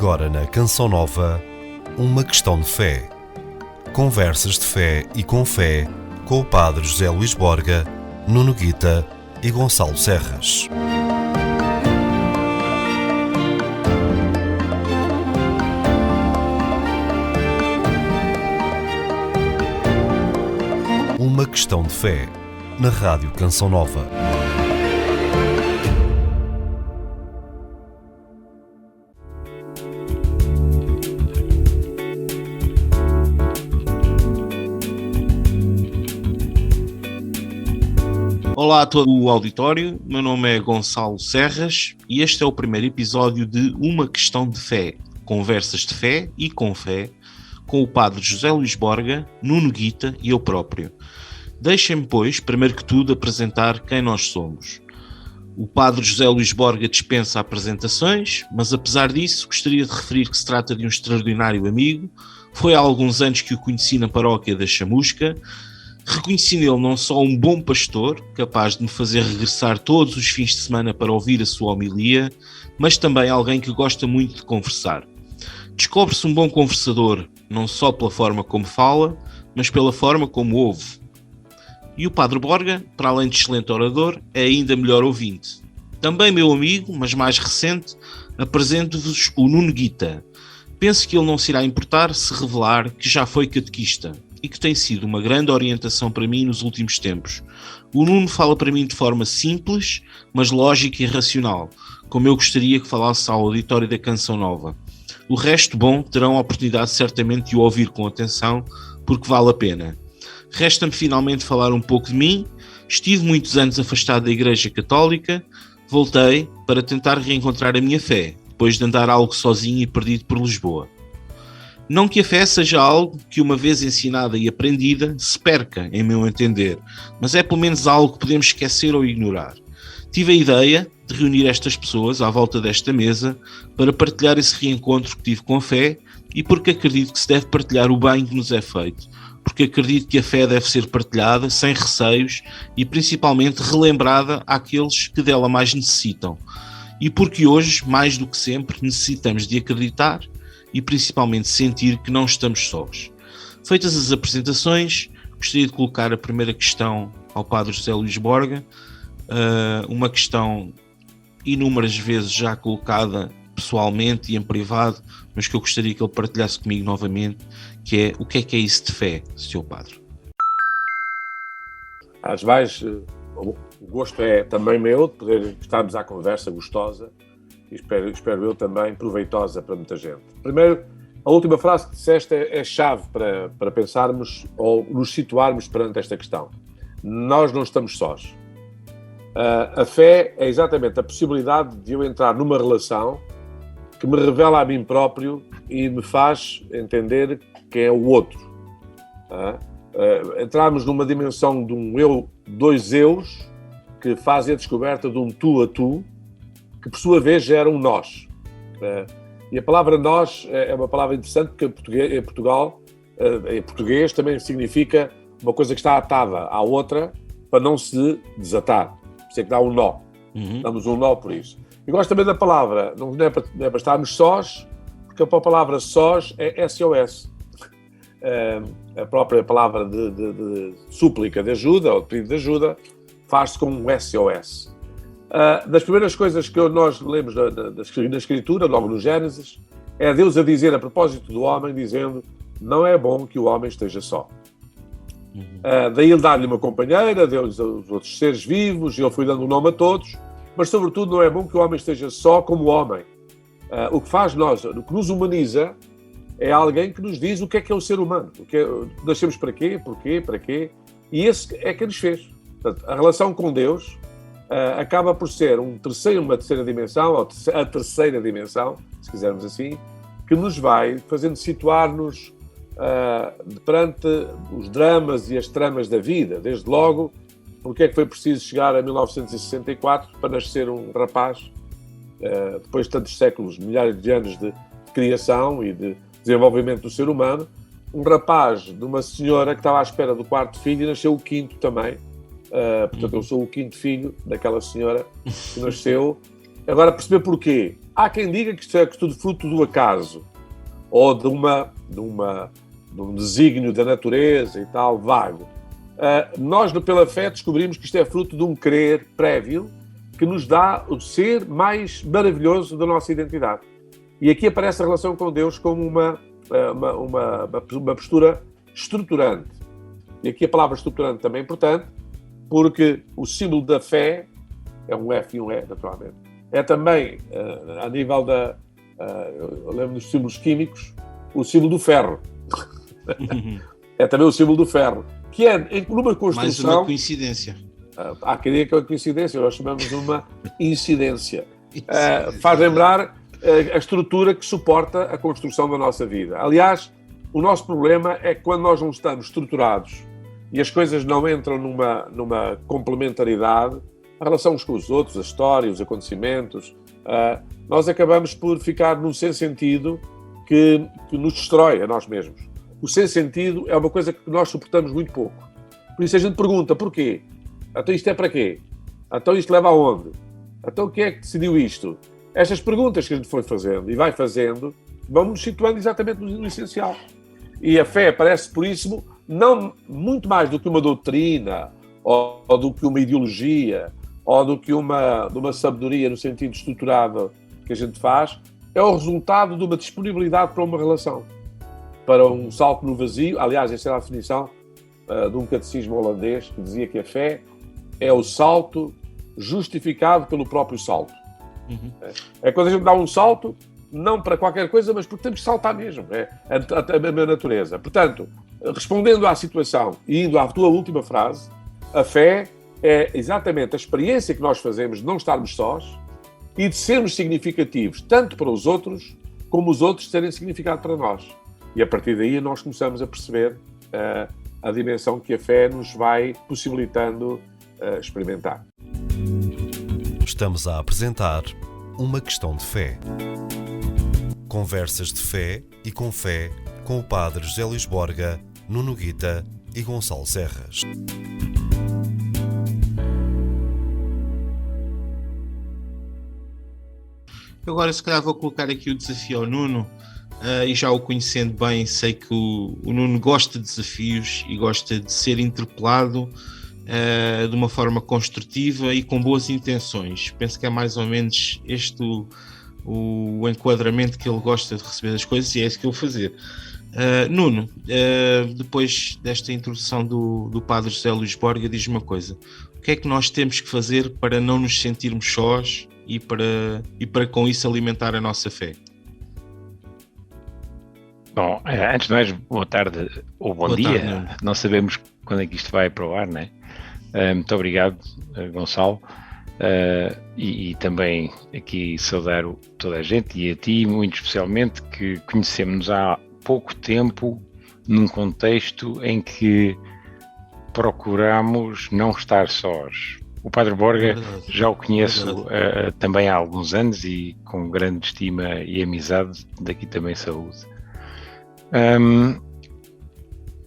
Agora na Canção Nova, uma questão de fé. Conversas de fé e com fé, com o Padre José Luís Borga, Nuno Guita e Gonçalo Serras. Uma questão de fé, na Rádio Canção Nova. Olá a todo o auditório, meu nome é Gonçalo Serras e este é o primeiro episódio de Uma Questão de Fé, conversas de fé e com fé, com o Padre José Luís Borga, Nuno Guita e eu próprio. Deixem-me, pois, primeiro que tudo, apresentar quem nós somos. O Padre José Luís Borga dispensa apresentações, mas apesar disso gostaria de referir que se trata de um extraordinário amigo. Foi há alguns anos que o conheci na paróquia da Chamusca. Reconheci nele não só um bom pastor, capaz de me fazer regressar todos os fins de semana para ouvir a sua homilia, mas também alguém que gosta muito de conversar. Descobre-se um bom conversador, não só pela forma como fala, mas pela forma como ouve. E o Padre Borga, para além de excelente orador, é ainda melhor ouvinte. Também meu amigo, mas mais recente, apresento-vos o Nuno Guita. Penso que ele não se irá importar se revelar que já foi catequista e que tem sido uma grande orientação para mim nos últimos tempos. O Nuno fala para mim de forma simples, mas lógica e racional, como eu gostaria que falasse ao auditório da Canção Nova. O resto, bom, terão a oportunidade certamente de o ouvir com atenção, porque vale a pena. Resta-me finalmente falar um pouco de mim. Estive muitos anos afastado da Igreja Católica, voltei para tentar reencontrar a minha fé, depois de andar algo sozinho e perdido por Lisboa. Não que a fé seja algo que, uma vez ensinada e aprendida, se perca, em meu entender, mas é pelo menos algo que podemos esquecer ou ignorar. Tive a ideia de reunir estas pessoas à volta desta mesa para partilhar esse reencontro que tive com a fé e porque acredito que se deve partilhar o bem que nos é feito, porque acredito que a fé deve ser partilhada sem receios e principalmente relembrada àqueles que dela mais necessitam. E porque hoje, mais do que sempre, necessitamos de acreditar e principalmente sentir que não estamos sós. Feitas as apresentações, gostaria de colocar a primeira questão ao Padre José Luís Borga, uma questão inúmeras vezes já colocada pessoalmente e em privado, mas que eu gostaria que ele partilhasse comigo novamente, que é: o que é isso de fé, Sr. Padre? Às vezes, o gosto é também meu de poder estarmos à conversa gostosa e espero eu também proveitosa para muita gente. Primeiro, a última frase que disseste é chave para pensarmos ou nos situarmos perante esta questão. Nós não estamos sós. A fé é exatamente a possibilidade de eu entrar numa relação que me revela a mim próprio e me faz entender quem é o outro. Entrarmos numa dimensão de um eu, dois eus, que fazem a descoberta de um tu a tu, que por sua vez gera um nós. E a palavra nós é uma palavra interessante porque em português também significa uma coisa que está atada à outra para não se desatar. Por isso é que dá um nó. Damos um nó por isso. E gosto também da palavra, não é para estarmos sós, porque a palavra sós é SOS. A própria palavra de súplica de ajuda, ou de pedido de ajuda, faz-se com um SOS. Das primeiras coisas que nós lemos na Escritura, logo no Gênesis, é Deus a dizer a propósito do homem, dizendo: não é bom que o homem esteja só. Daí ele dá-lhe uma companheira, deu-lhe os outros seres vivos, e ele foi dando um nome a todos, mas sobretudo não é bom que o homem esteja só como homem. O que faz nós, o que nos humaniza, é alguém que nos diz o que é o ser humano. Nascemos para quê, porquê, para quê, e esse é quem nos fez. Portanto, a relação com Deus acaba por ser uma terceira dimensão, ou a terceira dimensão, se quisermos assim, que nos vai fazendo situar-nos perante os dramas e as tramas da vida. Desde logo, porque é que foi preciso chegar a 1964 para nascer um rapaz, depois de tantos séculos, milhares de anos de criação e de desenvolvimento do ser humano, um rapaz de uma senhora que estava à espera do quarto filho e nasceu o quinto também. Portanto, eu sou o quinto filho daquela senhora que nasceu Agora, perceber porquê. Há quem diga que isto é tudo fruto do acaso, ou de um desígnio da natureza e tal, vago. Nós, pela fé, descobrimos que isto é fruto de um querer prévio que nos dá o ser mais maravilhoso da nossa identidade. E aqui aparece a relação com Deus como uma postura estruturante. E aqui a palavra estruturante também é importante, porque o símbolo da fé é um F e um E, naturalmente. É também, a nível eu lembro dos símbolos químicos, o símbolo do ferro. É também o símbolo do ferro, que é, numa construção... Mais uma coincidência. Há quem diga que é uma coincidência, nós chamamos de uma incidência. Faz lembrar a estrutura que suporta a construção da nossa vida. Aliás, o nosso problema é que quando nós não estamos estruturados e as coisas não entram numa complementaridade, a relação uns com os outros, a história, os acontecimentos, nós acabamos por ficar num sem-sentido que nos destrói a nós mesmos. O sem-sentido é uma coisa que nós suportamos muito pouco. Por isso a gente pergunta, porquê? Então isto é para quê? Então isto leva aonde? Então quem é que decidiu isto? Estas perguntas que a gente foi fazendo e vai fazendo vão nos situando exatamente no essencial. E a fé parece, por isso, não muito mais do que uma doutrina, ou do que uma ideologia, ou do que uma sabedoria no sentido estruturado que a gente faz, é o resultado de uma disponibilidade para uma relação, para um salto no vazio. Aliás, essa era a definição de um catecismo holandês que dizia que a fé é o salto justificado pelo próprio salto. Uhum. É quando a gente dá um salto, não para qualquer coisa, mas porque temos que saltar mesmo. É a mesma natureza. Portanto, respondendo à situação e indo à tua última frase, a fé é exatamente a experiência que nós fazemos de não estarmos sós e de sermos significativos, tanto para os outros, como os outros terem significado para nós. E a partir daí nós começamos a perceber a dimensão que a fé nos vai possibilitando experimentar. Estamos a apresentar Uma Questão de Fé. Conversas de fé e com fé com o Padre José Luís Borga, Nuno Guita e Gonçalo Serras. Agora, se calhar, vou colocar aqui o desafio ao Nuno, e já o conhecendo bem, sei que o Nuno gosta de desafios e gosta de ser interpelado de uma forma construtiva e com boas intenções. Penso que é mais ou menos este o enquadramento que ele gosta de receber as coisas, e é isso que eu vou fazer. Nuno, depois desta introdução do Padre José Luís Borga, diz-me uma coisa: o que é que nós temos que fazer para não nos sentirmos sós e para com isso alimentar a nossa fé? Bom, antes de mais, boa tarde ou bom dia. Tarde, não sabemos quando é que isto vai para o ar, não é? Muito obrigado, Gonçalo, e também aqui saudar toda a gente e a ti muito especialmente, que conhecemos há pouco tempo num contexto em que procuramos não estar sós. O Padre Borga já o conheço também há alguns anos e com grande estima e amizade, daqui também saúde.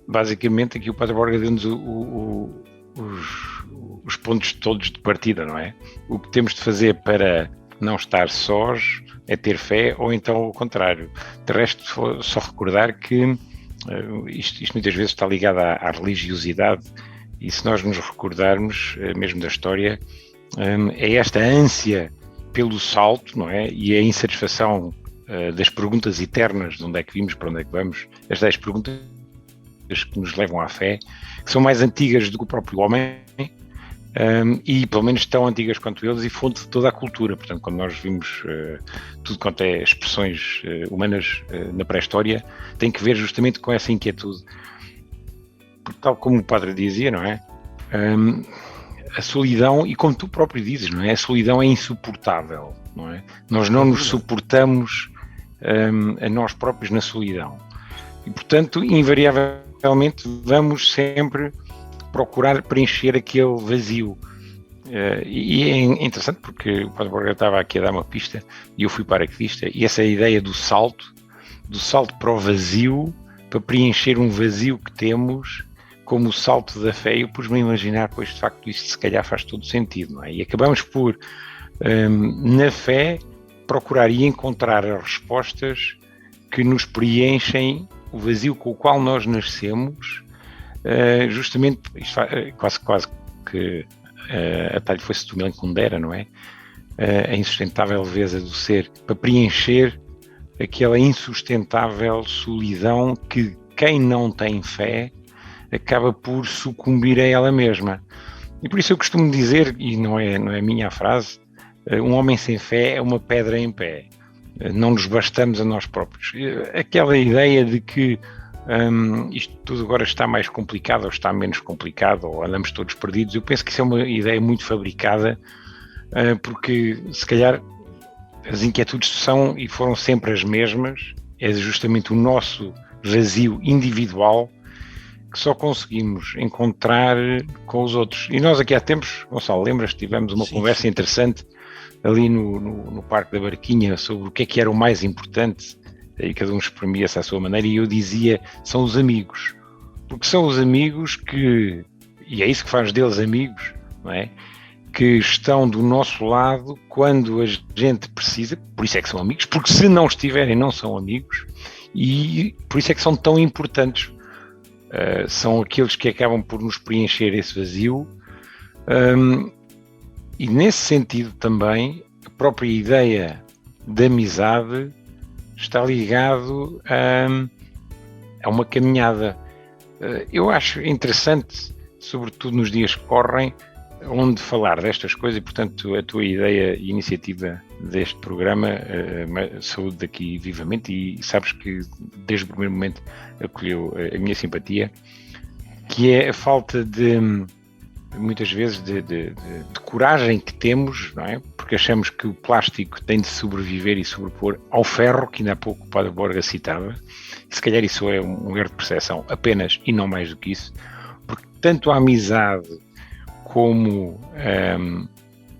Basicamente aqui o Padre Borga deu-nos os pontos todos de partida, não é? O que temos de fazer para não estar sós é ter fé, ou então o contrário. De resto, só recordar que isto muitas vezes está ligado à religiosidade, e se nós nos recordarmos mesmo da história, é esta ânsia pelo salto, não é? E a insatisfação das perguntas eternas, de onde é que vimos, para onde é que vamos, estas perguntas que nos levam à fé, que são mais antigas do que o próprio homem, e pelo menos tão antigas quanto eles, e fonte de toda a cultura. Portanto, quando nós vimos tudo quanto é expressões humanas na pré-história, tem que ver justamente com essa inquietude. Porque, tal como o padre dizia, não é? A solidão, e como tu próprio dizes, não é? A solidão é insuportável, não é? Nós não nos suportamos a nós próprios na solidão. E, portanto, invariavelmente vamos sempre procurar preencher aquele vazio. E é interessante porque o Padre Borga estava aqui a dar uma pista e eu fui paraquedista, e essa ideia do salto para o vazio, para preencher um vazio que temos, como o salto da fé, eu pus-me a imaginar, pois de facto isso se calhar faz todo sentido, não é? E acabamos por na fé, procurar e encontrar as respostas que nos preenchem o vazio com o qual nós nascemos, justamente, quase que a talho fosse do Mencundera, não é? A insustentável leveza do ser, para preencher aquela insustentável solidão que quem não tem fé acaba por sucumbir a ela mesma. E por isso eu costumo dizer, e não é minha a frase, um homem sem fé é uma pedra em pé. Não nos bastamos a nós próprios. Aquela ideia de que isto tudo agora está mais complicado ou está menos complicado ou andamos todos perdidos, eu penso que isso é uma ideia muito fabricada, porque se calhar as inquietudes são e foram sempre as mesmas, é justamente o nosso vazio individual que só conseguimos encontrar com os outros. E nós aqui há tempos, Gonçalo, lembras, tivemos uma conversa interessante ali no Parque da Barquinha sobre o que era o mais importante, e cada um exprimia-se à sua maneira, e eu dizia, são os amigos, porque são os amigos que, e é isso que faz deles amigos, não é? Que estão do nosso lado quando a gente precisa, por isso é que são amigos, porque se não estiverem não são amigos, e por isso é que são tão importantes. São aqueles que acabam por nos preencher esse vazio, e nesse sentido também a própria ideia de amizade está ligado a uma caminhada. Eu acho interessante, sobretudo nos dias que correm, onde falar destas coisas, e portanto a tua ideia e iniciativa deste programa saúde aqui vivamente, e sabes que desde o primeiro momento acolheu a minha simpatia, que é a falta de muitas vezes de coragem que temos, não é? Porque achamos que o plástico tem de sobreviver e sobrepor ao ferro, que ainda há pouco o Padre Borga citava, e se calhar isso é um erro de percepção apenas e não mais do que isso, porque tanto a amizade como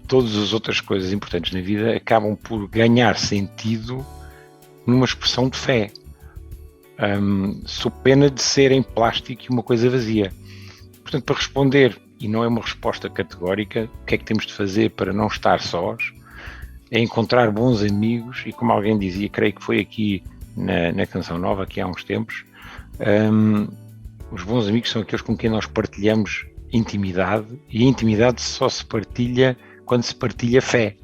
todas as outras coisas importantes na vida acabam por ganhar sentido numa expressão de fé, sob pena de serem plástico e uma coisa vazia. Portanto, para responder, e não é uma resposta categórica, o que é que temos de fazer para não estar sós, é encontrar bons amigos, e como alguém dizia, creio que foi aqui na Canção Nova, aqui há uns tempos, os bons amigos são aqueles com quem nós partilhamos intimidade, e a intimidade só se partilha quando se partilha fé,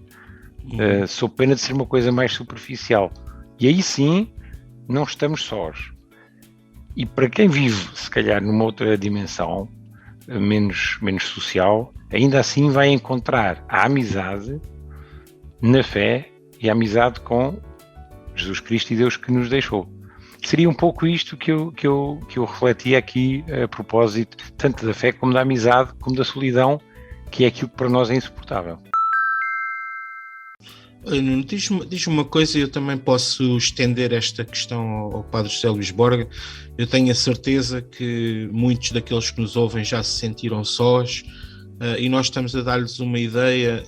sob pena de ser uma coisa mais superficial. E aí sim, não estamos sós. E para quem vive, se calhar, numa outra dimensão, menos social, ainda assim vai encontrar a amizade na fé e a amizade com Jesus Cristo e Deus que nos deixou. Seria um pouco isto que eu refletia aqui a propósito, tanto da fé como da amizade, como da solidão, que é aquilo que para nós é insuportável. Diz-me uma coisa, eu também posso estender esta questão ao Padre José Luís Borga. Eu tenho a certeza que muitos daqueles que nos ouvem já se sentiram sós, e nós estamos a dar-lhes uma ideia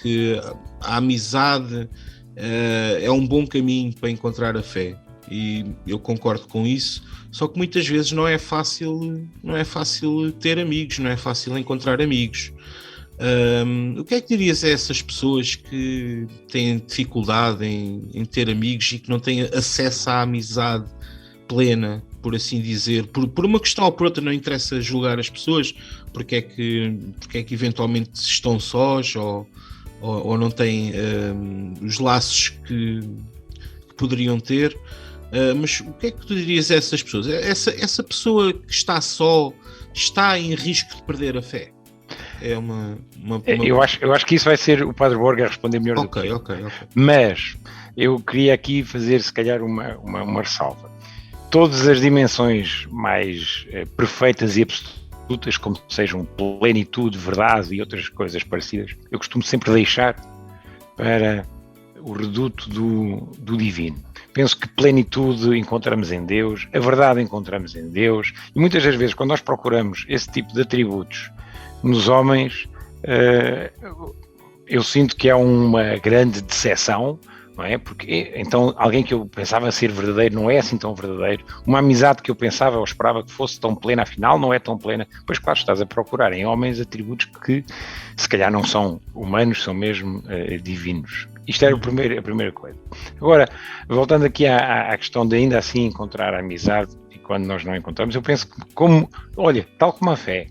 que a amizade é um bom caminho para encontrar a fé, e eu concordo com isso, só que muitas vezes não é fácil ter amigos, não é fácil encontrar amigos. O que é que dirias a essas pessoas que têm dificuldade em ter amigos e que não têm acesso à amizade plena, por assim dizer, por uma questão ou por outra? Não interessa julgar as pessoas porque é que eventualmente estão sós ou não têm os laços que poderiam ter, mas o que é que tu dirias a essas pessoas? Essa pessoa que está só está em risco de perder a fé? É uma... Eu acho que isso vai ser o Padre Borga a responder melhor do que eu. Ok. Mas eu queria aqui fazer, se calhar, uma ressalva. Todas as dimensões mais perfeitas e absolutas, como sejam plenitude, verdade e outras coisas parecidas, eu costumo sempre deixar para o reduto do divino. Penso que plenitude encontramos em Deus, a verdade encontramos em Deus, e muitas das vezes, quando nós procuramos esse tipo de atributos nos homens, eu sinto que há uma grande decepção, não é? Porque então alguém que eu pensava ser verdadeiro não é assim tão verdadeiro. Uma amizade que eu pensava ou esperava que fosse tão plena, afinal não é tão plena. Pois claro, estás a procurar em homens atributos que se calhar não são humanos, são mesmo divinos. Isto era a primeira coisa. Agora, voltando aqui à questão de ainda assim encontrar a amizade, e quando nós não encontramos, eu penso que tal como a fé,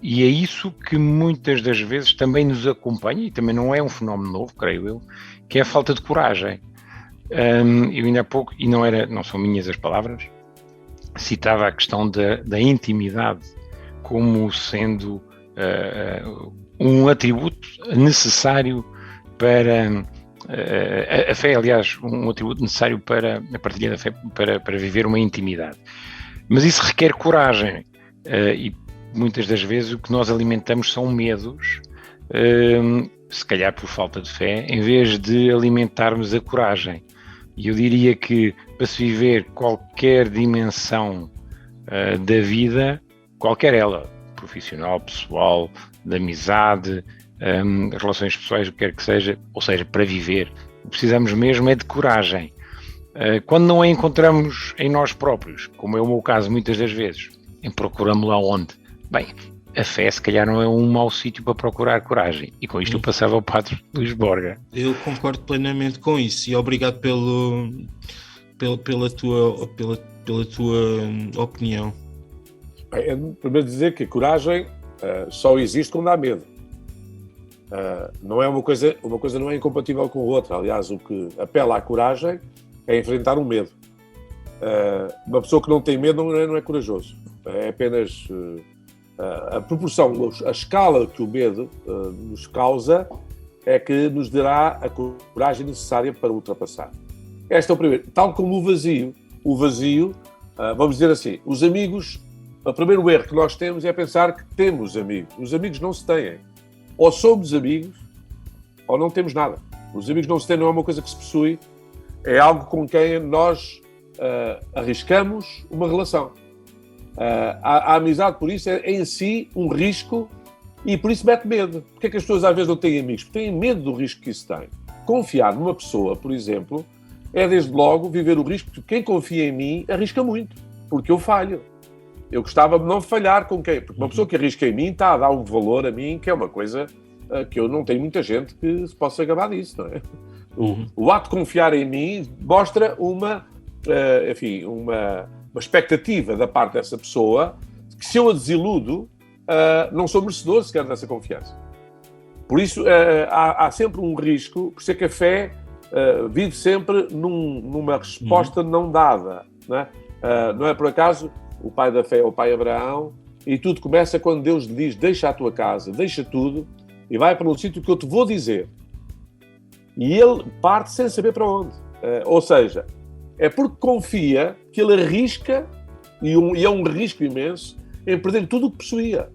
e é isso que muitas das vezes também nos acompanha, e também não é um fenómeno novo, creio eu, que é a falta de coragem. Eu ainda há pouco, e não são minhas as palavras, citava a questão da intimidade como sendo um atributo necessário para a fé, aliás, um atributo necessário para a partilha da fé, para viver uma intimidade. Mas isso requer coragem, e muitas das vezes o que nós alimentamos são medos, se calhar por falta de fé, em vez de alimentarmos a coragem. E eu diria que para se viver qualquer dimensão da vida, qualquer ela, profissional, pessoal, de amizade, relações pessoais, o que quer que seja, ou seja, para viver, precisamos mesmo é de coragem. Quando não a encontramos em nós próprios, como é o meu caso muitas das vezes, procuramos-la onde? Bem, a fé se calhar não é um mau sítio para procurar coragem. E com isto eu passava ao Padre Luís Borga. Eu concordo plenamente com isso e obrigado pela tua opinião. Bem, primeiro dizer que a coragem só existe quando há medo. Não é uma coisa não é incompatível com a outra. Aliás, o que apela à coragem é enfrentar um medo. Uma pessoa que não tem medo não é corajoso. É apenas a proporção, a escala que o medo nos causa é que nos dará a coragem necessária para ultrapassar. Este é o primeiro. Tal como o vazio. O vazio, vamos dizer assim, os amigos, o primeiro erro que nós temos é pensar que temos amigos. Os amigos não se têm. Ou somos amigos, ou não temos nada. Os amigos não se têm, não é uma coisa que se possui, é algo com quem nós arriscamos uma relação. A amizade, por isso, é em si um risco e por isso mete medo. Porque é que as pessoas às vezes não têm amigos? Porque têm medo do risco que isso tem. Confiar numa pessoa, por exemplo, é desde logo viver o risco, porque quem confia em mim arrisca muito, porque eu falho. Eu gostava de não falhar com quem? Porque uma pessoa que arrisca em mim está a dar um valor a mim, que é uma coisa que eu não tenho muita gente que se possa gabar disso, não é? O ato de confiar em mim mostra uma expectativa da parte dessa pessoa que, se eu a desiludo, não sou merecedor sequer dessa confiança. Por isso, há sempre um risco, por isso é que a fé vive sempre numa resposta não dada. Não é? Não é por acaso o pai da fé é o pai Abraão, e tudo começa quando Deus lhe diz: deixa a tua casa, deixa tudo, e vai para um sítio que eu te vou dizer. E ele parte sem saber para onde. Ou seja, é porque confia que ele arrisca, e é um risco imenso, em perder tudo o que possuía.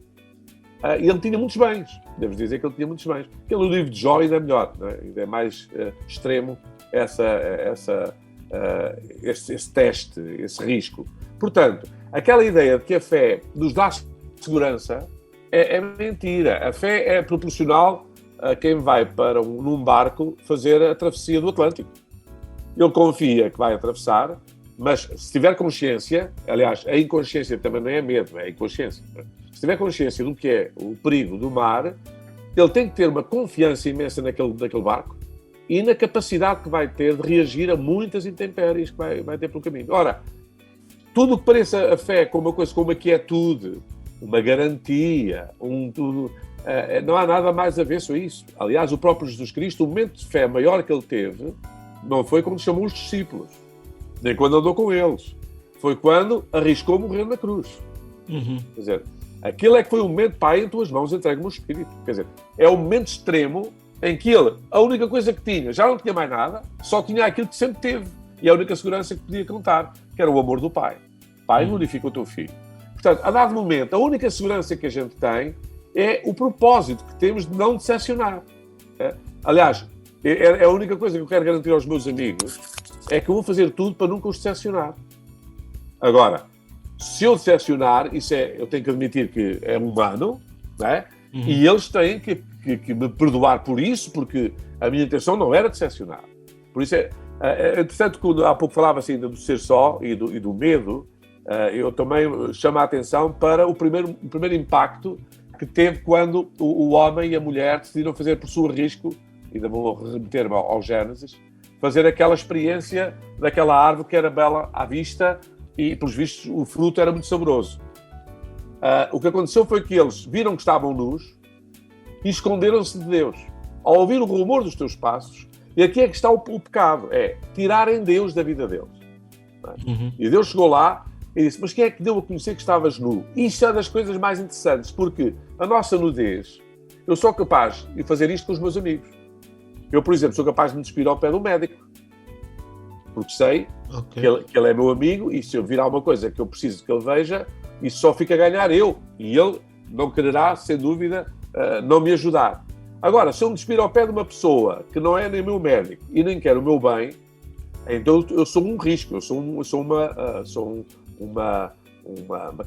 E ele tinha muitos bens. Devo dizer que ele tinha muitos bens. Porque no livro de Jó ainda é melhor, não é? Ainda é mais extremo esse teste, esse risco. Portanto, aquela ideia de que a fé nos dá segurança é mentira. A fé é proporcional a quem vai num barco fazer a travessia do Atlântico. Ele confia que vai atravessar, mas se tiver consciência, aliás, a inconsciência também não é medo, é a inconsciência. Se tiver consciência do que é o perigo do mar, ele tem que ter uma confiança imensa naquele barco e na capacidade que vai ter de reagir a muitas intempéries que vai ter pelo caminho. Ora, tudo o que pareça a fé como uma coisa, como uma quietude, uma garantia, não há nada mais avesso a isso. Aliás, o próprio Jesus Cristo, o momento de fé maior que ele teve, não foi quando chamou os discípulos, nem quando andou com eles. Foi quando arriscou morrer na cruz. Quer dizer, aquele é que foi o momento: Pai, em tuas mãos entrego-me o Espírito. Quer dizer, é o momento extremo em que ele, a única coisa que tinha, já não tinha mais nada, só tinha aquilo que sempre teve. E a única segurança que podia contar, que era o amor do Pai. Pai, glorifica o teu Filho. Portanto, a dado momento, a única segurança que a gente tem é o propósito que temos de não decepcionar. Aliás, é a única coisa que eu quero garantir aos meus amigos, é que eu vou fazer tudo para nunca os decepcionar. Agora, se eu decepcionar, eu tenho que admitir que é humano, não é? E eles têm que que me perdoar por isso, porque a minha intenção não era decepcionar. Por isso é interessante, quando há pouco falava assim do ser só e do medo, eu também chamo a atenção para o primeiro impacto que teve quando o homem e a mulher decidiram fazer por seu risco, ainda vou remeter-me ao Gênesis, fazer aquela experiência daquela árvore que era bela à vista e, pelos vistos, o fruto era muito saboroso. O que aconteceu foi que eles viram que estavam nus e esconderam-se de Deus. Ao ouvir o rumor dos teus passos, e aqui é que está o pecado, é tirarem Deus da vida deles. Uhum. E Deus chegou lá e disse, mas quem é que deu a conhecer que estavas nu? Isto é das coisas mais interessantes, porque a nossa nudez, eu sou capaz de fazer isto com os meus amigos. Eu, por exemplo, sou capaz de me despir ao pé do médico, porque sei que ele é meu amigo e se eu vir alguma coisa que eu preciso que ele veja, isso só fica a ganhar eu. E ele não quererá, sem dúvida, não me ajudar. Agora, se eu me despir ao pé de uma pessoa que não é nem meu médico e nem quer o meu bem, então eu sou um risco, eu sou uma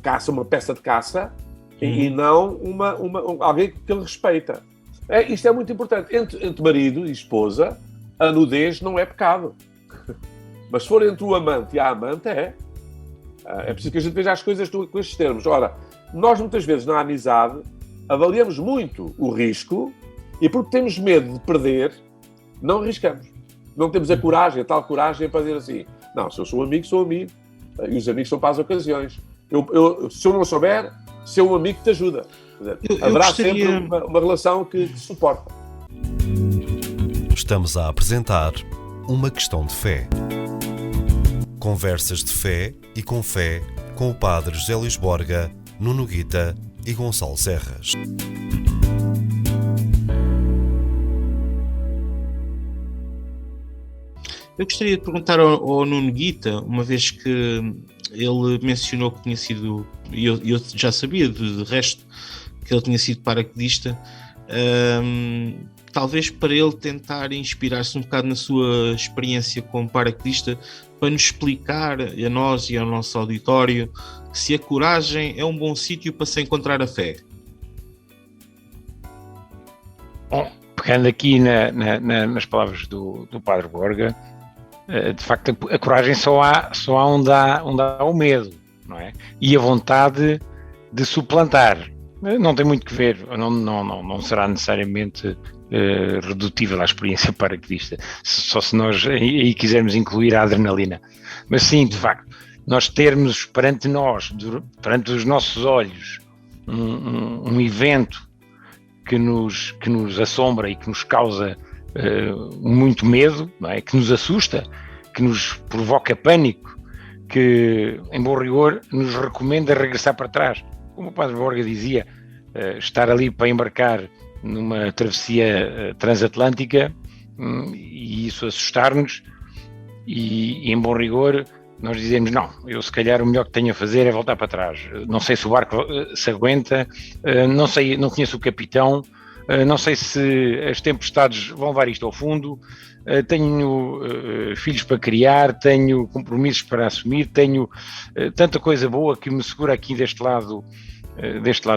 caça, uma peça de caça e não alguém que ele respeita. Isto é muito importante. Entre marido e esposa, a nudez não é pecado. Mas se for entre o amante e a amante, é preciso que a gente veja as coisas com estes termos. Ora, nós muitas vezes na amizade avaliamos muito o risco e porque temos medo de perder, não arriscamos. Não temos a tal coragem para dizer assim, não, se eu sou amigo, sou amigo. E os amigos são para as ocasiões. Se eu não souber, ser um amigo que te ajuda. Haverá sempre uma relação que suporta. Estamos a apresentar Uma Questão de Fé. Conversas de fé e com fé com o Padre José Luís Borga, Nuno Guita e Gonçalo Serras. Eu gostaria de perguntar ao Nuno Guita, uma vez que ele mencionou que tinha sido, e eu já sabia de resto, que ele tinha sido paraquedista, talvez para ele tentar inspirar-se um bocado na sua experiência como paraquedista, para nos explicar a nós e ao nosso auditório se a coragem é um bom sítio para se encontrar a fé. Bom, pegando aqui nas palavras do Padre Borga, de facto a coragem só há onde há o medo, não é? E a vontade de suplantar. Não tem muito que ver, não será necessariamente redutível à experiência paraquedista, só se nós aí quisermos incluir a adrenalina. Mas sim, de facto, nós termos perante os nossos olhos, um evento que nos assombra e que nos causa muito medo, não é? Que nos assusta, que nos provoca pânico, que, em bom rigor, nos recomenda regressar para trás. Como o Padre Borga dizia, estar ali para embarcar numa travessia transatlântica e isso assustar-nos e, em bom rigor, nós dizemos, não, eu se calhar o melhor que tenho a fazer é voltar para trás. Não sei se o barco se aguenta, não conheço o capitão, não sei se as tempestades vão levar isto ao fundo, tenho filhos para criar, tenho compromissos para assumir, tenho tanta coisa boa que me segura aqui deste lado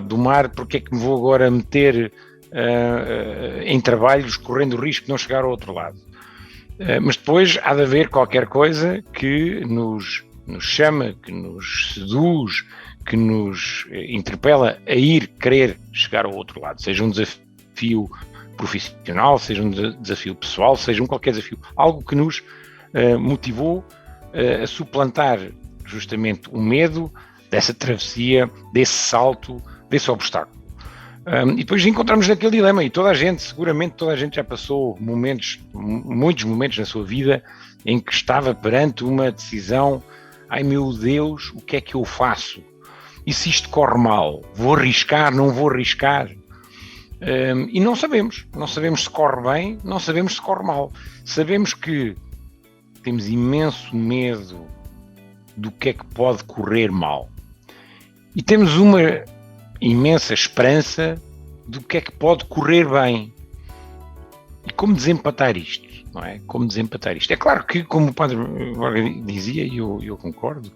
do mar, porque é que me vou agora meter em trabalhos correndo o risco de não chegar ao outro lado? Mas depois há de haver qualquer coisa que nos chama, que nos seduz, que nos interpela a querer chegar ao outro lado, seja um desafio profissional, seja um desafio pessoal, seja qualquer desafio, algo que nos motivou a suplantar justamente o medo dessa travessia, desse salto, desse obstáculo. E depois encontramos naquele dilema, e seguramente toda a gente já passou muitos momentos na sua vida em que estava perante uma decisão, ai meu Deus, o que é que eu faço? E se isto corre mal? Vou arriscar, não vou arriscar? E não sabemos se corre bem, não sabemos se corre mal. Sabemos que temos imenso medo do que é que pode correr mal. E temos uma imensa esperança do que é que pode correr bem. E como desempatar isto? Não é? Como desempatar isto? É claro que, como o Padre Borga dizia, e eu concordo,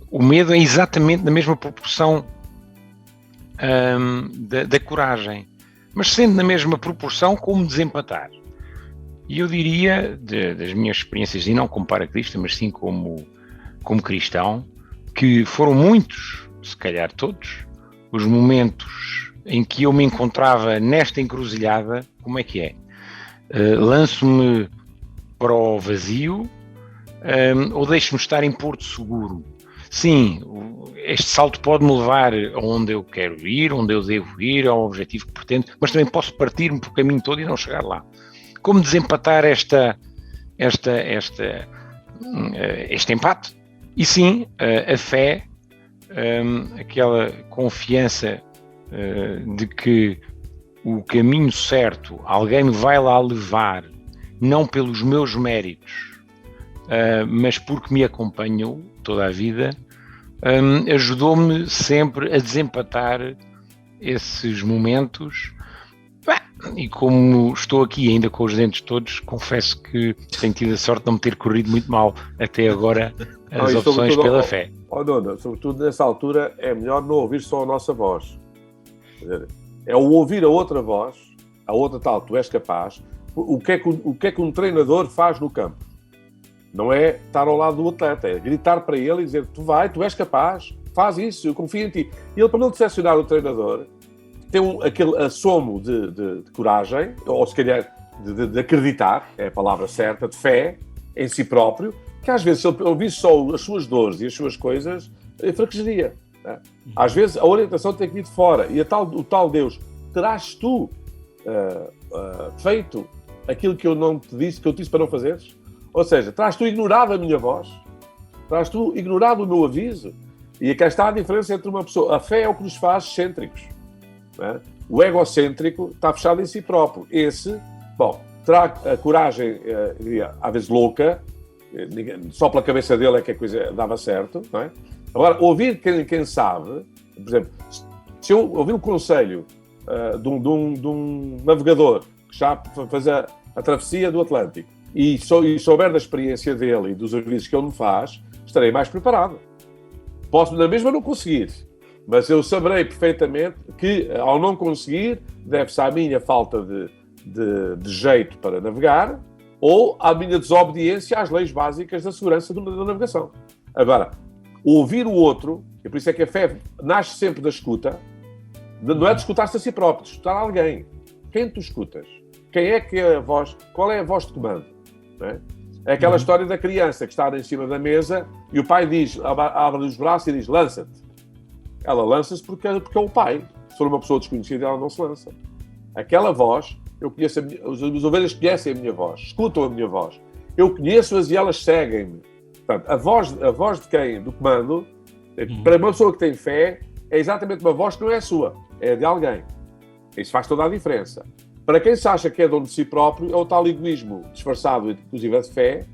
o medo é exatamente na mesma proporção da coragem, mas sendo na mesma proporção como desempatar. E eu diria, das minhas experiências, e não como paraquedista, mas sim como cristão, que foram muitos, se calhar todos, os momentos em que eu me encontrava nesta encruzilhada. Como é que é? Lanço-me para o vazio, ou deixo-me estar em porto seguro? Sim, este salto pode-me levar aonde eu quero ir, onde eu devo ir, ao objetivo que pretendo, mas também posso partir-me pelo caminho todo e não chegar lá. Como desempatar este empate? E sim, a fé, aquela confiança de que o caminho certo alguém me vai lá levar, não pelos meus méritos, mas porque me acompanhou toda a vida, ajudou-me sempre a desempatar esses momentos. E como estou aqui ainda com os dentes todos, confesso que tenho tido a sorte de não me ter corrido muito mal até agora as opções pela fé. Nuno, sobretudo nessa altura é melhor não ouvir só a nossa voz. É o ouvir a outra voz, a outra tal, tu és capaz. O que é que um treinador faz no campo? Não é estar ao lado do atleta, é gritar para ele e dizer, tu és capaz, faz isso, eu confio em ti. E ele, para não decepcionar o treinador, tem aquele assomo de coragem, ou se calhar de acreditar, é a palavra certa, de fé em si próprio, que às vezes, se ele ouvisse só as suas dores e as suas coisas, fraquejaria. Né? Às vezes a orientação tem que vir de fora, e o tal Deus, terás tu feito aquilo que eu não te disse, que eu te disse para não fazeres? Ou seja, terás tu ignorado a minha voz? Terás tu ignorado o meu aviso? E aqui está a diferença entre uma pessoa. A fé é o que nos faz excêntricos. É? O egocêntrico está fechado em si próprio. Esse, terá a coragem, às vezes louca, só pela cabeça dele é que a coisa dava certo, não é? Agora, ouvir quem sabe, por exemplo, se eu ouvir o conselho de um navegador que já faz a travessia do Atlântico e souber da experiência dele e dos avisos que ele me faz, estarei mais preparado. Posso na mesma não conseguir, mas eu saberei perfeitamente que, ao não conseguir, deve-se à minha falta de jeito para navegar ou à minha desobediência às leis básicas da segurança da navegação. Agora, ouvir o outro, e por isso é que a fé nasce sempre da escuta, não é de escutar-se a si próprio, de escutar alguém. Quem tu escutas? Quem é que é a voz? Qual é a voz de comando? Não é? É aquela história da criança que está em cima da mesa e o pai diz, abre os braços e diz, lança-te. Ela lança-se porque é o pai. Se for uma pessoa desconhecida, ela não se lança. Aquela voz, eu conheço as ovelhas conhecem a minha voz, escutam a minha voz. Eu conheço-as e elas seguem-me. Portanto, a voz de quem? Do comando, para uma pessoa que tem fé, é exatamente uma voz que não é sua, é de alguém. Isso faz toda a diferença. Para quem se acha que é dono de si próprio, é o tal egoísmo disfarçado, inclusive de fé,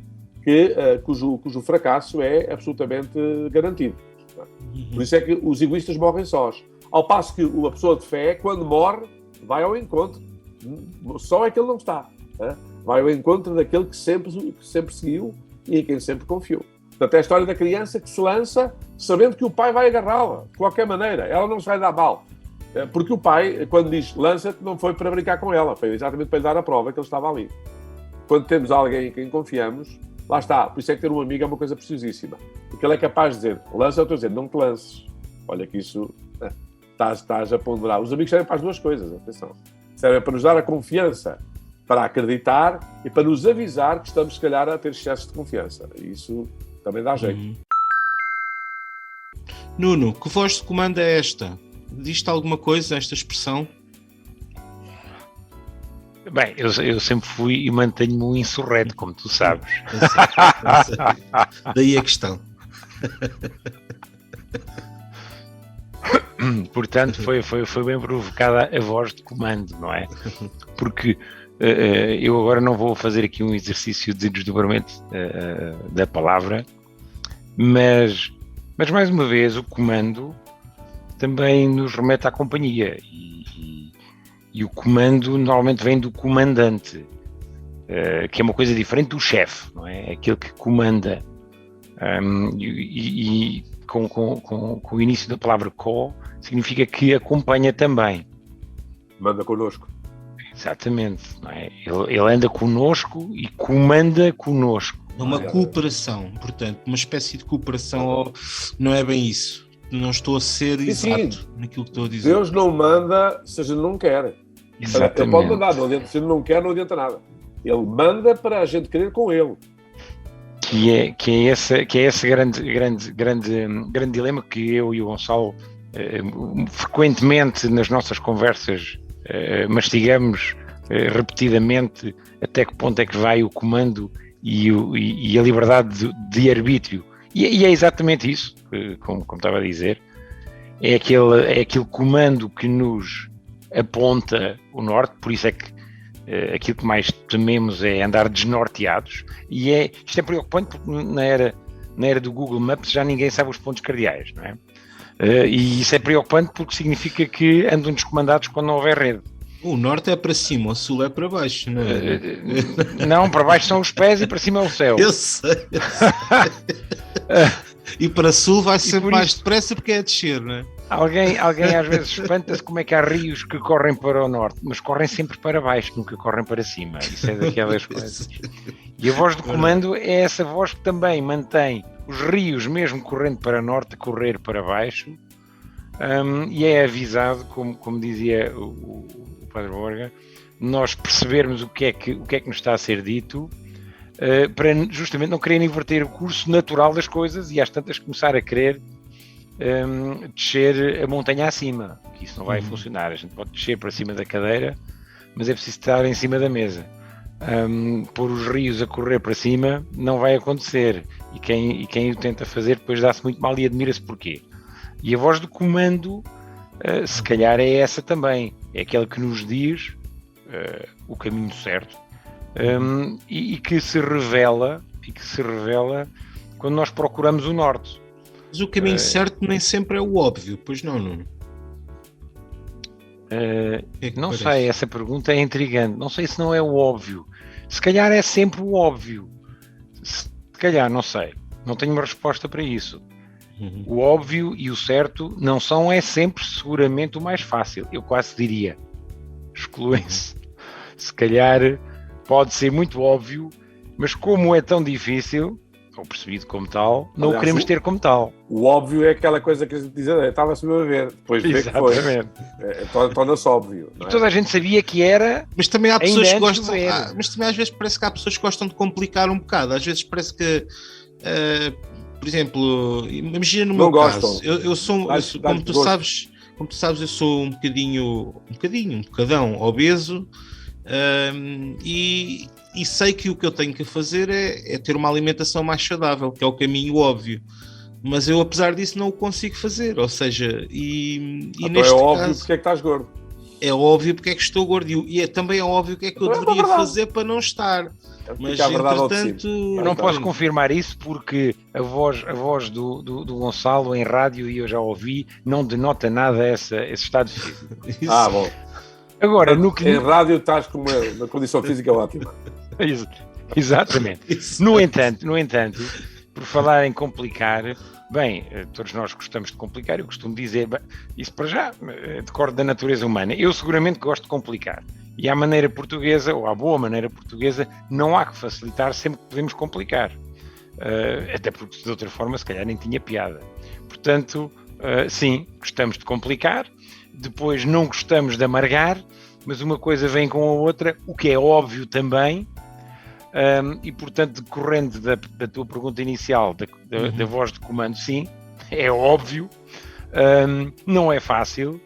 cujo fracasso é absolutamente garantido. Por isso é que os egoístas morrem sós. Ao passo que a pessoa de fé, quando morre, vai ao encontro. Só é que ele não está. Vai ao encontro daquele que sempre seguiu e em quem sempre confiou. Portanto, é a história da criança que se lança sabendo que o pai vai agarrá-la, de qualquer maneira. Ela não se vai dar mal. Porque o pai, quando diz lança-te, não foi para brincar com ela, foi exatamente para lhe dar a prova que ele estava ali. Quando temos alguém em quem confiamos, lá está. Por isso é que ter um amigo é uma coisa preciosíssima. Porque ele é capaz de dizer, lança, eu estou a dizer, não te lances. Olha que isso estás a ponderar. Os amigos servem para as duas coisas, atenção. Servem para nos dar a confiança, para acreditar e para nos avisar que estamos, se calhar, a ter excesso de confiança. E isso também dá jeito. Nuno, que voz de comando é esta? Diz-te alguma coisa, esta expressão? Bem, eu sempre fui e mantenho-me um insurreto, como tu sabes. Eu sei. Daí a questão. Portanto, foi bem provocada a voz de comando, não é? Porque eu agora não vou fazer aqui um exercício de desdobramento da palavra, mas mais uma vez o comando também nos remete à companhia e o comando normalmente vem do comandante, que é uma coisa diferente do chefe, não é? Aquele que comanda. E com o início da palavra co, significa que acompanha também. Manda connosco. Exatamente, não é? Ele anda connosco e comanda connosco. É uma cooperação, portanto, uma espécie de cooperação, não é bem isso. Não estou a ser exato naquilo que estou a dizer. Deus não manda se a gente não quer. Exatamente. Ele pode mandar, não adianta, se a gente não quer, não adianta nada. Ele manda para a gente querer com ele. Que é esse grande dilema que eu e o Gonçalo frequentemente nas nossas conversas mastigamos repetidamente até que ponto é que vai o comando e a liberdade de arbítrio. E é exatamente isso, como estava a dizer, é aquele comando que nos aponta o norte, por isso é que aquilo que mais tememos é andar desnorteados, e isto é preocupante porque na era do Google Maps já ninguém sabe os pontos cardeais, não é? E isso é preocupante porque significa que andam descomandados quando não houver rede. O norte é para cima, o sul é para baixo, não é? Não, para baixo são os pés e para cima é o céu. Eu sei. E para sul vai ser mais depressa porque é a descer, não é? Alguém às vezes espanta-se como é que há rios que correm para o norte, mas correm sempre para baixo, nunca correm para cima. Isso é daquelas coisas. E a voz do comando é essa voz que também mantém os rios, mesmo correndo para norte, a correr para baixo, e é avisado, como dizia o Padre Borga, nós percebermos o que é que nos está a ser dito, para justamente não querer inverter o curso natural das coisas e às tantas começar a querer descer a montanha acima, que isso não vai funcionar. A gente pode descer para cima da cadeira, mas é preciso estar em cima da mesa. Pôr os rios a correr para cima não vai acontecer, e quem o tenta fazer depois dá-se muito mal e admira-se porquê. E a voz do comando se calhar é essa também, é aquela que nos diz o caminho certo, e que se revela quando nós procuramos o norte. Mas o caminho certo nem sempre é o óbvio, pois não, Nuno? Não sei, essa pergunta é intrigante. Não sei se não é o óbvio. Se calhar é sempre o óbvio. Se calhar, não sei. Não tenho uma resposta para isso. O óbvio e o certo não são sempre seguramente o mais fácil. Eu quase diria. Excluem-se. Se calhar pode ser muito óbvio, mas como é tão difícil, ou percebido como tal, não o queremos ter como tal. O óbvio é aquela coisa que a gente diz, estava-se a ver, depois de ver que foi. Torna-se óbvio. E toda a gente sabia que era. Mas também há pessoas que gostam. Mas também às vezes parece que há pessoas que gostam de complicar um bocado. Às vezes parece que, por exemplo, imagina no meu caso, eu sou como tu sabes, eu sou um bocadão obeso, e sei que o que eu tenho que fazer é ter uma alimentação mais saudável, que é o caminho óbvio, mas eu apesar disso não o consigo fazer, ou seja, e neste é óbvio caso, porque é que estás gordo. É óbvio porque é que estou gordo e também é óbvio o que é que eu deveria fazer para não estar. Mas entretanto eu não posso confirmar isso porque a voz do Gonçalo em rádio, e eu já ouvi, não denota nada esse estado físico. Bom. Agora, em rádio estás com uma condição física ótima. Exatamente. No entanto, por falar em complicar, bem, todos nós gostamos de complicar. Eu costumo dizer, isso para já decorre da natureza humana. Eu seguramente gosto de complicar. E à maneira portuguesa, ou à boa maneira portuguesa, não há que facilitar sempre que podemos complicar. Até porque de outra forma se calhar nem tinha piada. Portanto, sim, gostamos de complicar. Depois não gostamos de amargar, mas uma coisa vem com a outra, o que é óbvio também, e portanto, decorrendo da tua pergunta inicial, da voz de comando, sim, é óbvio, não é fácil,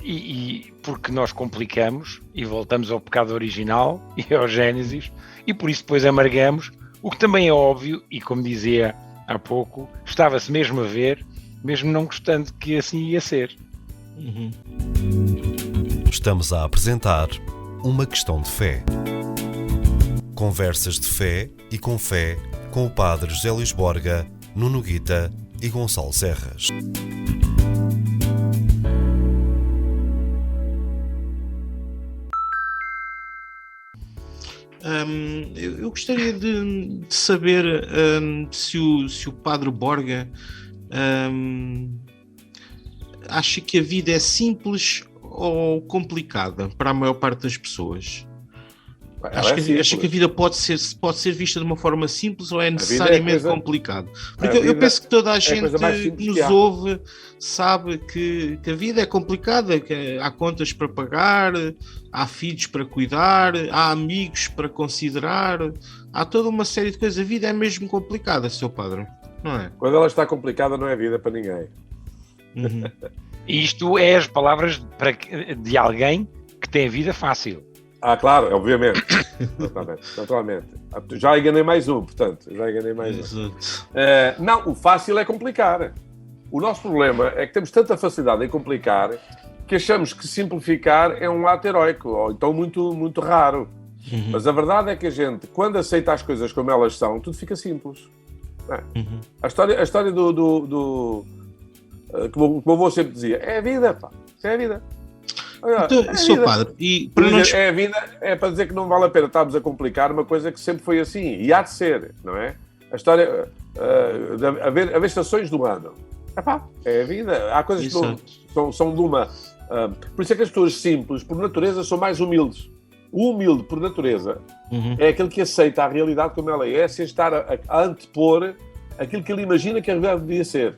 e porque nós complicamos e voltamos ao pecado original e ao Gênesis, e por isso depois amargamos, o que também é óbvio, e como dizia há pouco, estava-se mesmo a ver, mesmo não gostando que assim ia ser. Estamos a apresentar Uma Questão de Fé. Conversas de fé e com fé com o Padre José Luís Borga, Nuno Guita e Gonçalo Serras. Eu gostaria de saber se o Padre Borga acha que a vida é simples ou complicada para a maior parte das pessoas. Acha que a vida pode ser vista de uma forma simples ou é necessariamente complicado? Porque eu penso que toda a gente que nos ouve sabe que a vida é complicada, que há contas para pagar, há filhos para cuidar, há amigos para considerar, há toda uma série de coisas. A vida é mesmo complicada, Sr. Padre, não é? Quando ela está complicada não é vida para ninguém. Uhum. Isto é as palavras de alguém que tem a vida fácil. Claro, obviamente. Naturalmente. Já enganei mais um, portanto. Não, o fácil é complicar. O nosso problema é que temos tanta facilidade em complicar que achamos que simplificar é um ato heroico, ou então muito, muito raro. Uhum. Mas a verdade é que a gente, quando aceita as coisas como elas são, tudo fica simples. Uhum. A história do que o meu avô sempre dizia, é a vida, pá. Isso é a vida. Então, Sr. Padre, e para nós... É a vida, é para dizer que não vale a pena estarmos a complicar uma coisa que sempre foi assim, e há de ser, não é? A história, haver estações do ano, é a vida, há coisas que são de uma... por isso é que as pessoas simples, por natureza, são mais humildes. O humilde, por natureza, é aquele que aceita a realidade como ela é, sem estar a antepor aquilo que ele imagina que a realidade devia ser.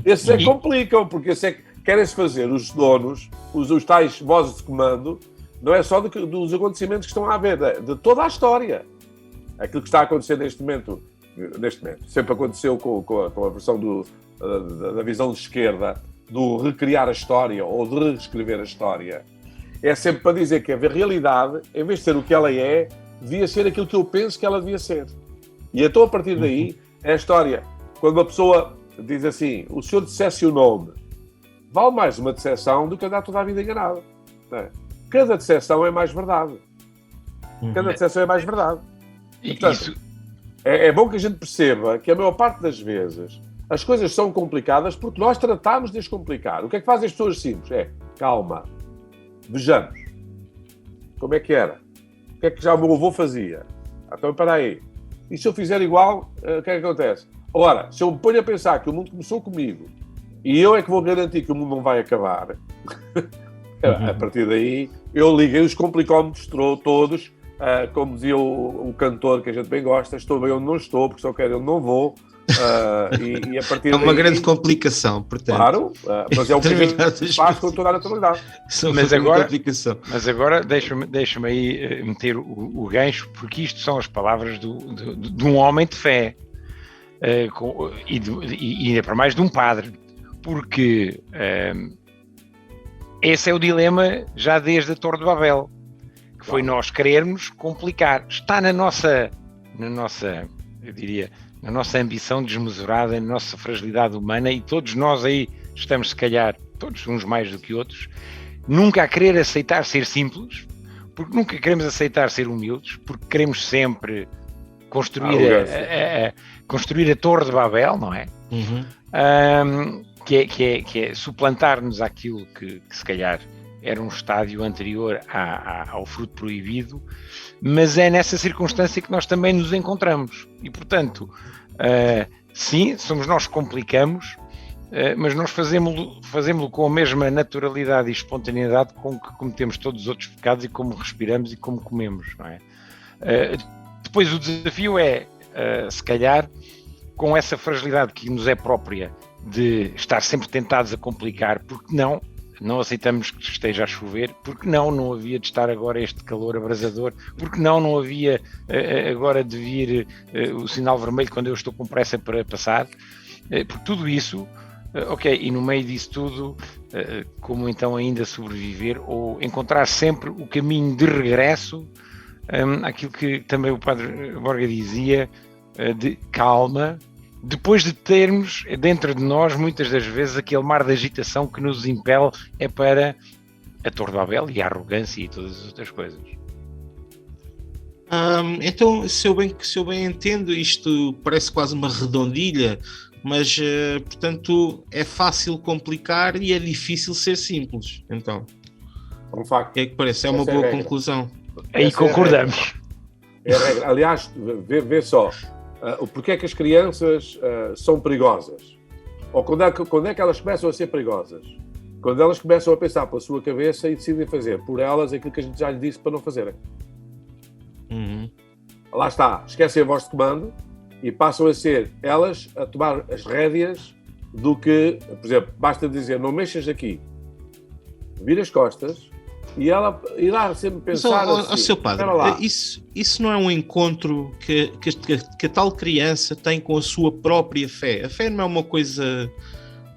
Esses é que complicam, porque esses é que querem-se fazer os donos, os tais vozes de comando, não é só dos acontecimentos que estão a haver, de toda a história. Aquilo que está a acontecer neste momento, sempre aconteceu com a versão da visão de esquerda, do recriar a história ou de reescrever a história. É sempre para dizer que a realidade, em vez de ser o que ela é, devia ser aquilo que eu penso que ela devia ser. E então, a partir daí, é a história. Quando uma pessoa diz assim, o senhor dissesse o nome, vale mais uma decepção do que andar toda a vida enganado. Cada decepção é mais verdade. Cada decepção é mais verdade. E, portanto, é bom que a gente perceba que a maior parte das vezes as coisas são complicadas porque nós tratamos de as complicar. O que é que fazem as pessoas simples? Calma. Vejamos. Como é que era? O que é que já o meu avô fazia? Então, espera aí. E se eu fizer igual, o que é que acontece? Ora, se eu me ponho a pensar que o mundo começou comigo e eu é que vou garantir que o mundo não vai acabar, a partir daí eu liguei os complicómetros todos, como dizia o cantor que a gente bem gosta, estou bem onde não estou, porque se eu quero eu não vou. E a partir é uma grande complicação, portanto. Claro, mas é o que a gente faz com toda a naturalidade. Mas agora deixa-me aí meter o gancho, porque isto são as palavras de um homem de fé. E ainda para mais de um padre, porque esse é o dilema já desde a Torre de Babel, que foi nós querermos complicar. Está na nossa, eu diria, na nossa ambição desmesurada, na nossa fragilidade humana, e todos nós aí estamos, se calhar, todos uns mais do que outros, nunca a querer aceitar ser simples, porque nunca queremos aceitar ser humildes, porque queremos sempre construir a Torre de Babel, não é? Que é suplantar-nos àquilo que se calhar era um estádio anterior ao fruto proibido, mas é nessa circunstância que nós também nos encontramos. E, portanto, sim, somos nós que complicamos, mas nós fazemos-lo com a mesma naturalidade e espontaneidade com que cometemos todos os outros pecados e como respiramos e como comemos, não é? Depois o desafio é, se calhar, com essa fragilidade que nos é própria de estar sempre tentados a complicar, porque não aceitamos que esteja a chover, porque não havia de estar agora este calor abrasador, porque não havia agora de vir o sinal vermelho quando eu estou com pressa para passar, por tudo isso, e no meio disso tudo, como então ainda sobreviver ou encontrar sempre o caminho de regresso àquilo que também o Padre Borga dizia, de calma, depois de termos dentro de nós, muitas das vezes, aquele mar de agitação que nos impele para a Torre de Babel e a arrogância e todas as outras coisas. Então, se eu bem entendo, isto parece quase uma redondilha, mas, portanto, é fácil complicar e é difícil ser simples. Então, um facto. É que parece, é uma boa conclusão. Aí concordamos. É a regra. Aliás, vê só, porque é que as crianças são perigosas? Ou quando é que elas começam a ser perigosas? Quando elas começam a pensar pela sua cabeça e decidem fazer por elas aquilo que a gente já lhe disse para não fazerem. Lá está, esquecem a voz de comando e passam a ser elas a tomar as rédeas do que, por exemplo, basta dizer, não mexas aqui, vira as costas e ela irá sempre pensar assim, seu padre, isso não é um encontro que a tal criança tem com a sua própria fé? A fé não é uma coisa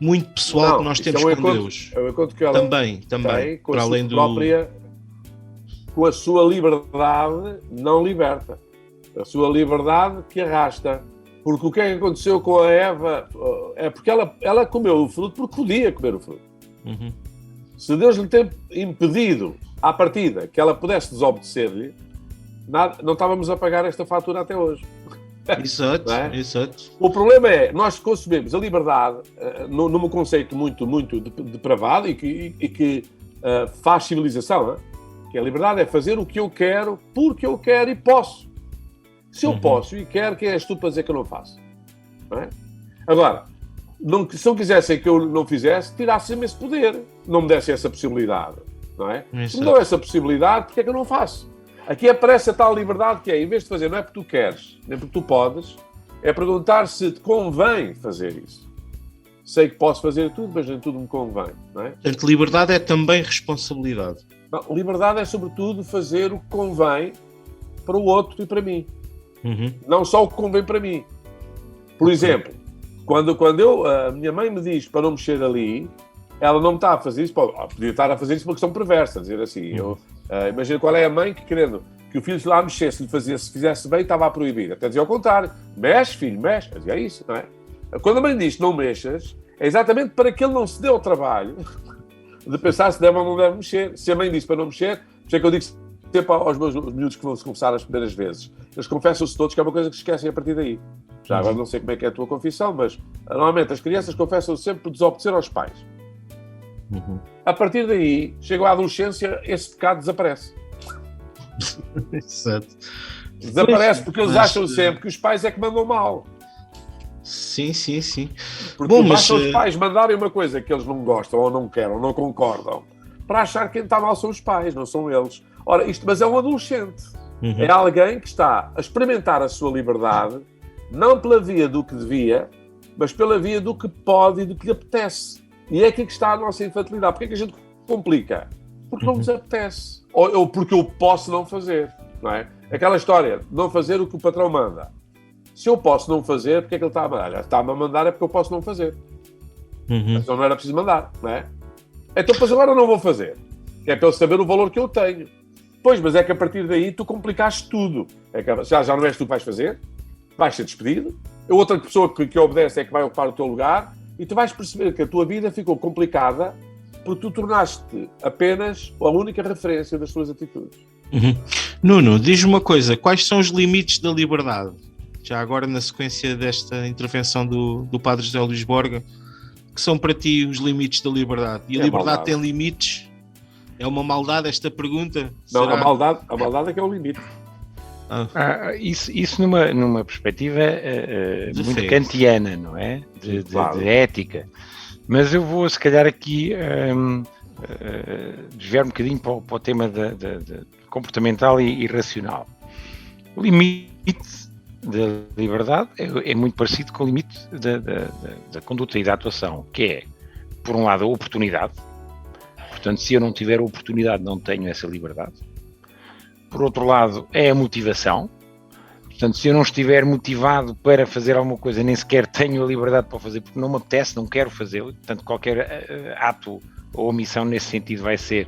muito pessoal que nós temos com Deus? É um encontro que ela também tem, com para a além própria, com a sua liberdade não liberta. A sua liberdade que arrasta. Porque o que é que aconteceu com a Eva é porque ela comeu o fruto porque podia comer o fruto. Se Deus lhe tem impedido, à partida, que ela pudesse desobedecer-lhe, não estávamos a pagar esta fatura até hoje. Exato, exato. O problema é, nós concebemos a liberdade num conceito muito, muito depravado e que faz civilização. Que a liberdade é fazer o que eu quero, porque eu quero e posso. Se eu posso e quero, quem és tu para dizer que eu não faço? Não é? Agora, se não quisessem que eu não fizesse, tirassem-me esse poder. Não me dessem essa possibilidade. Não é? Se me dão essa possibilidade, porque é que eu não faço? Aqui aparece a tal liberdade que é, em vez de fazer, não é porque tu queres, nem porque tu podes, é perguntar se te convém fazer isso. Sei que posso fazer tudo, mas nem tudo me convém. Não é? Portanto, liberdade é também responsabilidade. Não, liberdade é, sobretudo, fazer o que convém para o outro e para mim. Não só o que convém para mim. Por exemplo, quando a minha mãe me diz para não mexer ali, ela não me está a fazer isso, podia estar a fazer isso por uma questão perversa, dizer assim, imagina qual é a mãe que querendo que o filho lá mexesse, se fizesse bem, estava a proibir. Até dizia ao contrário, mexe filho, mexe, dizia isso, não é? Quando a mãe diz não mexas, é exatamente para que ele não se dê ao trabalho de pensar se deve ou não deve mexer. Se a mãe disse para não mexer, por isso é que eu digo sempre aos meus miúdos que vão se confessar as primeiras vezes. Eles confessam-se todos, que é uma coisa que se esquecem a partir daí. Já agora não sei como é que é a tua confissão, mas normalmente as crianças confessam-se sempre por desobedecer aos pais. A partir daí, chega à adolescência, esse pecado desaparece. Exato. Desaparece porque eles acham sempre que os pais é que mandam mal. Sim. Porque basta os pais mandarem uma coisa que eles não gostam, ou não querem, ou não concordam, para achar que quem está mal são os pais, não são eles. Ora, mas é um adolescente. É alguém que está a experimentar a sua liberdade, não pela via do que devia, mas pela via do que pode e do que lhe apetece. E é aqui que está a nossa infantilidade. Porquê é que a gente complica? Porque não nos apetece. Ou porque eu posso não fazer. Não é? Aquela história, não fazer o que o patrão manda. Se eu posso não fazer, porque é que ele está a mandar? Está-me a mandar é porque eu posso não fazer. Então não era preciso mandar, não é? Então, pois agora não vou fazer. É para ele saber o valor que eu tenho. Pois, mas é que a partir daí tu complicaste tudo. É que já não és tu que vais fazer, vais ser despedido, a outra pessoa que obedece é que vai ocupar o teu lugar, e tu vais perceber que a tua vida ficou complicada porque tu tornaste apenas a única referência das tuas atitudes. Nuno, diz-me uma coisa, quais são os limites da liberdade? Já agora na sequência desta intervenção do Padre José Luís Borga, que são para ti os limites da liberdade? E a liberdade tem limites? É uma maldade esta pergunta? Não, a maldade é que é o limite. Isso numa perspectiva muito kantiana, não é? De ética. Mas eu vou, se calhar, aqui desviar um bocadinho para o tema de comportamental e racional. O limite da liberdade é muito parecido com o limite da conduta e da atuação, que é, por um lado, a oportunidade. Portanto, se eu não tiver oportunidade, não tenho essa liberdade. Por outro lado, é a motivação. Portanto, se eu não estiver motivado para fazer alguma coisa, nem sequer tenho a liberdade para fazer, porque não me apetece, não quero fazê-lo. Portanto, qualquer ato ou omissão nesse sentido vai ser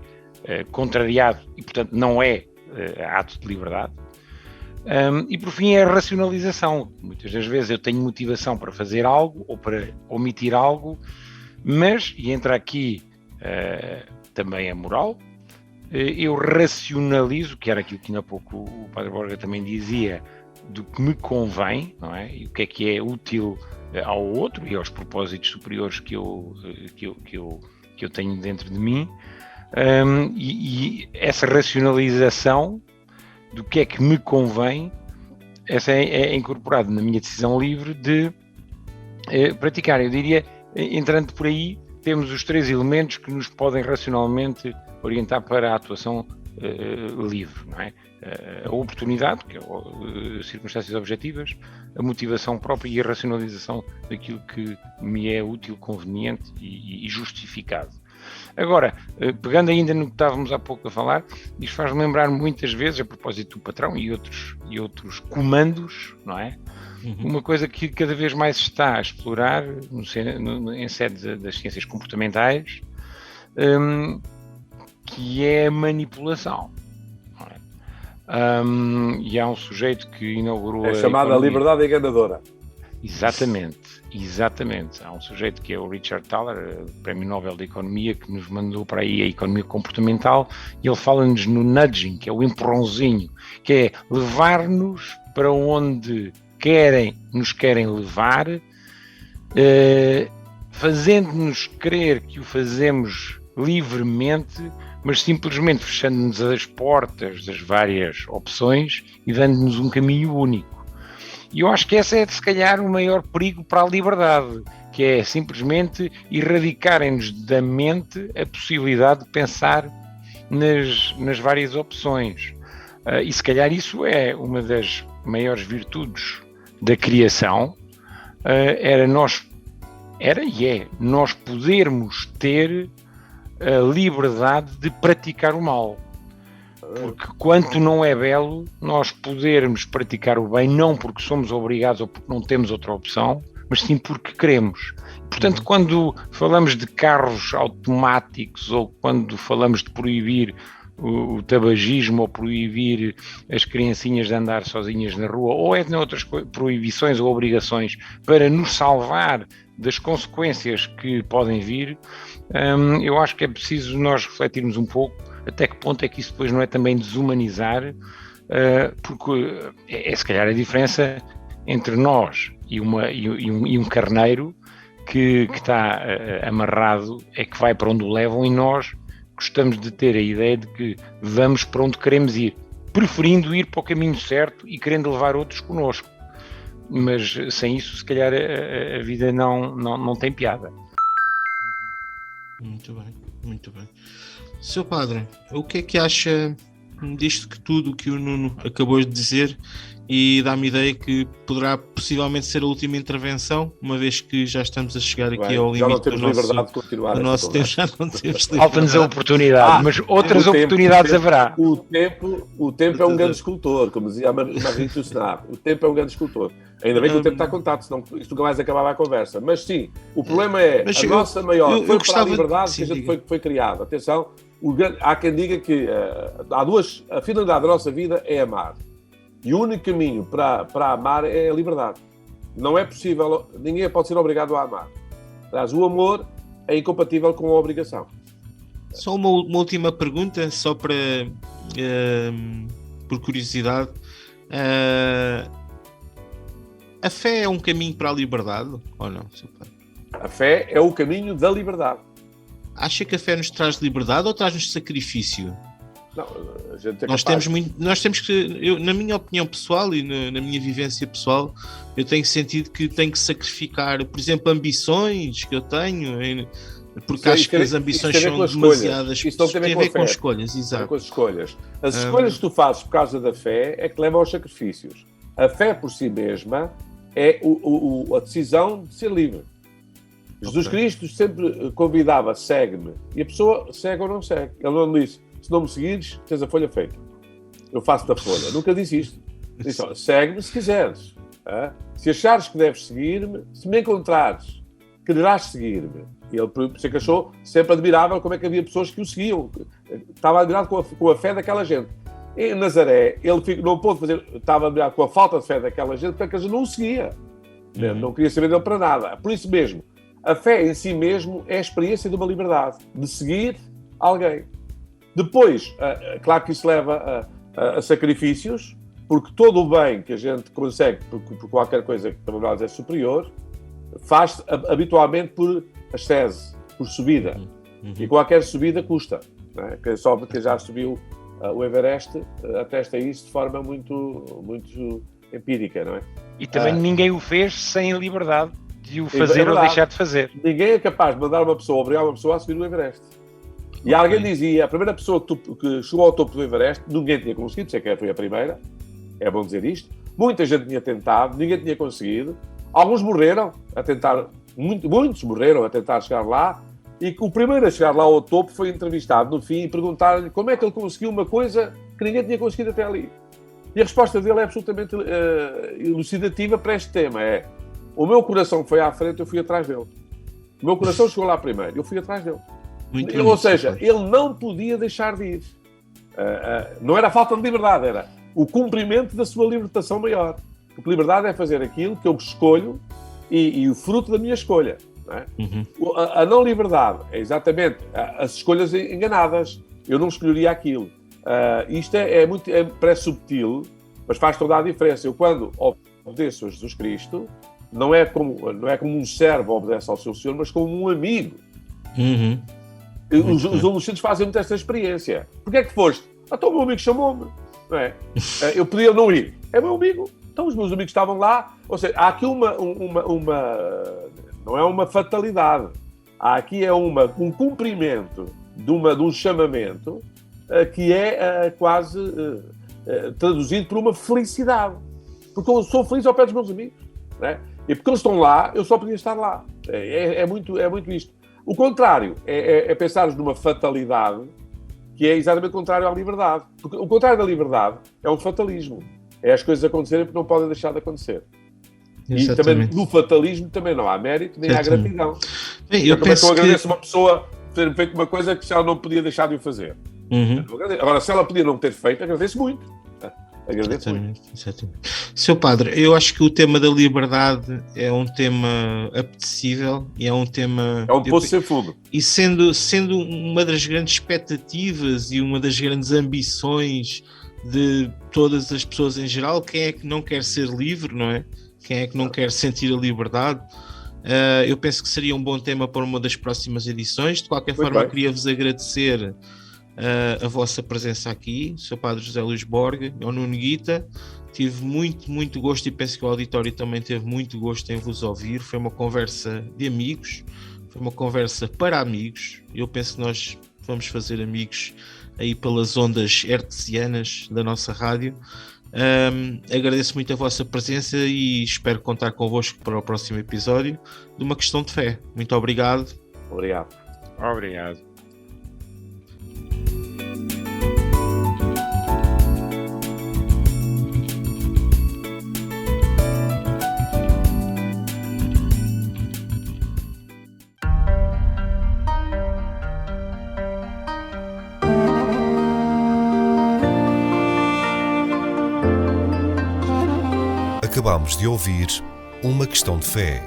contrariado e, portanto, não é ato de liberdade. E, por fim, é a racionalização. Muitas das vezes eu tenho motivação para fazer algo ou para omitir algo, mas, e entra aqui também a moral, eu racionalizo, que era aquilo que ainda há pouco o Padre Borga também dizia, do que me convém, não é? E o que é útil ao outro e aos propósitos superiores que eu tenho dentro de mim. E essa racionalização do que é que me convém, essa é incorporado na minha decisão livre de praticar. Eu diria, entrando por aí, temos os 3 elementos que nos podem racionalmente orientar para a atuação livre, não é? A oportunidade, que é circunstâncias objetivas, a motivação própria e a racionalização daquilo que me é útil, conveniente e justificado. Agora, pegando ainda no que estávamos há pouco a falar, isto faz-me lembrar muitas vezes, a propósito do patrão e outros comandos, não é? Uma coisa que cada vez mais se está a explorar em sede das ciências comportamentais, que é a manipulação. Não é? E há um sujeito que inaugurou... É chamada liberdade enganadora. Exatamente. Há um sujeito que é o Richard Thaler, Prémio Nobel de Economia, que nos mandou para aí a economia comportamental, e ele fala-nos no nudging, que é o empurrãozinho, que é levar-nos para onde nos querem levar, fazendo-nos crer que o fazemos livremente, mas simplesmente fechando-nos as portas das várias opções e dando-nos um caminho único. E eu acho que esse é, se calhar, o maior perigo para a liberdade, que é simplesmente erradicarem-nos da mente a possibilidade de pensar nas várias opções. E se calhar isso é uma das maiores virtudes da criação, nós podermos ter a liberdade de praticar o mal. Porque quanto não é belo nós podermos praticar o bem, não porque somos obrigados ou porque não temos outra opção, mas sim porque queremos. Portanto, quando falamos de carros automáticos ou quando falamos de proibir o tabagismo ou proibir as criancinhas de andar sozinhas na rua, ou outras proibições ou obrigações para nos salvar das consequências que podem vir, eu acho que é preciso nós refletirmos um pouco até que ponto é que isso depois não é também desumanizar, porque é se calhar a diferença entre nós e um carneiro que está amarrado, é que vai para onde o levam, e nós gostamos de ter a ideia de que vamos para onde queremos ir, preferindo ir para o caminho certo e querendo levar outros connosco. Mas sem isso, se calhar, a vida não tem piada. Muito bem. Seu padre, o que é que acha disto que tudo que o Nuno acabou de dizer, e dá-me ideia que poderá possivelmente ser a última intervenção, uma vez que já estamos a chegar aqui ao limite do nosso tempo. Já não temos liberdade. Falta-nos a oportunidade, mas outras oportunidades haverá. O tempo é um grande escultor, como dizia a Marie Toussaint. O tempo é um grande escultor. Ainda bem que o tempo está contado, senão isto nunca mais acabava a conversa. Mas sim, o problema é a nossa maior... Foi para a liberdade que a gente foi criado. Atenção, há quem diga que a finalidade da nossa vida é amar. E o único caminho para amar é a liberdade. Não é possível, ninguém pode ser obrigado a amar. Aliás, o amor é incompatível com a obrigação. Só uma última pergunta, só para, por curiosidade. A fé é um caminho para a liberdade ou não, seu padre? A fé é o caminho da liberdade. Acha que a fé nos traz liberdade ou traz-nos sacrifício? Não, a gente é nós temos que, na minha opinião pessoal e na minha vivência pessoal, eu tenho sentido que tenho que sacrificar, por exemplo, ambições que eu tenho, porque acho que as ambições são demasiadas. Isso tem a ver com escolhas, exato. Com as escolhas. As escolhas que tu fazes por causa da fé é que levam aos sacrifícios. A fé por si mesma é a decisão de ser livre. Jesus Cristo sempre convidava, segue-me. E a pessoa segue ou não segue. Ele não disse, se não me seguires, tens a folha feita. Eu faço da folha. Nunca disse isto. Disse, segue-me se quiseres. Se achares que deves seguir-me, se me encontrares, quererás seguir-me. E ele, por isso é que achou sempre admirável como é que havia pessoas que o seguiam. Estava admirado com a fé daquela gente. Em Nazaré, ele não pôde fazer, estava admirado com a falta de fé daquela gente, porque a gente não o seguia. Não queria saber dele para nada. Por isso mesmo, a fé em si mesmo é a experiência de uma liberdade, de seguir alguém. Depois, claro que isso leva a sacrifícios, porque todo o bem que a gente consegue por qualquer coisa que para nós é superior, faz habitualmente por ascese, por subida. E qualquer subida custa. Não é? Só porque já subiu o Everest atesta isso de forma muito, muito empírica, não é? E também ninguém o fez sem a liberdade de o fazer ou deixar de fazer. Ninguém é capaz de mandar uma pessoa, obrigar uma pessoa a subir o Everest. E alguém dizia, a primeira pessoa que chegou ao topo do Everest, ninguém tinha conseguido, sei que foi a primeira, é bom dizer isto. Muita gente tinha tentado, ninguém tinha conseguido. Alguns morreram a tentar, muitos morreram a tentar chegar lá, e o primeiro a chegar lá ao topo foi entrevistado no fim e perguntaram-lhe como é que ele conseguiu uma coisa que ninguém tinha conseguido até ali. E a resposta dele é absolutamente elucidativa para este tema, o meu coração foi à frente, eu fui atrás dele. O meu coração chegou lá primeiro, eu fui atrás dele. Ou seja, ele não podia deixar de ir. Não era falta de liberdade, era o cumprimento da sua libertação maior. Porque liberdade é fazer aquilo que eu escolho e o fruto da minha escolha. Não é? A não liberdade é exatamente as escolhas enganadas. Eu não escolheria aquilo. Isto parece subtil, mas faz toda a diferença. Eu, quando obedeço a Jesus Cristo, não é como um servo obedece ao seu Senhor, mas como um amigo. Os adolescentes fazem muito esta experiência. Porquê é que foste? Então o meu amigo chamou-me. Não é? Eu podia não ir. É meu amigo. Então os meus amigos estavam lá. Ou seja, há aqui não é uma fatalidade. Há aqui um cumprimento de um chamamento que é quase traduzido por uma felicidade. Porque eu sou feliz ao pé dos meus amigos. Não é? E porque eles estão lá, eu só podia estar lá. É muito isto. O contrário é pensarmos numa fatalidade que é exatamente o contrário à liberdade. Porque o contrário da liberdade é um fatalismo. É as coisas acontecerem porque não podem deixar de acontecer. Exatamente. E também no fatalismo também não há mérito nem há gratidão. Eu agradeço uma pessoa ter feito uma coisa que ela não podia deixar de o fazer. Agora, se ela podia não ter feito, agradeço muito. Exatamente. Seu Padre, eu acho que o tema da liberdade é um tema apetecível e é um tema... É um poço sem fundo. E sendo uma das grandes expectativas e uma das grandes ambições de todas as pessoas em geral, quem é que não quer ser livre, não é? Quem é que não quer sentir a liberdade? Eu penso que seria um bom tema para uma das próximas edições. De qualquer forma, eu queria-vos agradecer a vossa presença aqui, Sr. Padre José Luís Borga, ao Nuno Guita. Tive muito gosto e penso que o auditório também teve muito gosto em vos ouvir. Foi uma conversa de amigos, foi uma conversa para amigos. Eu penso que nós vamos fazer amigos aí pelas ondas hertzianas da nossa rádio. Agradeço muito a vossa presença e espero contar convosco para o próximo episódio de Uma Questão de Fé. Muito obrigado. Obrigado. Acabamos de ouvir Uma Questão de Fé.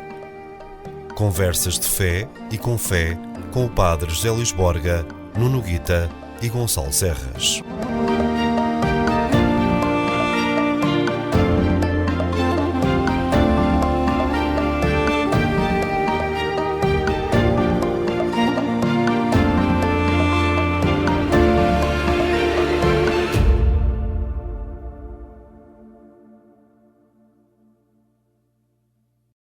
Conversas de fé e com fé com o Padre José Luís Borga, Nuno Guita e Gonçalo Serras.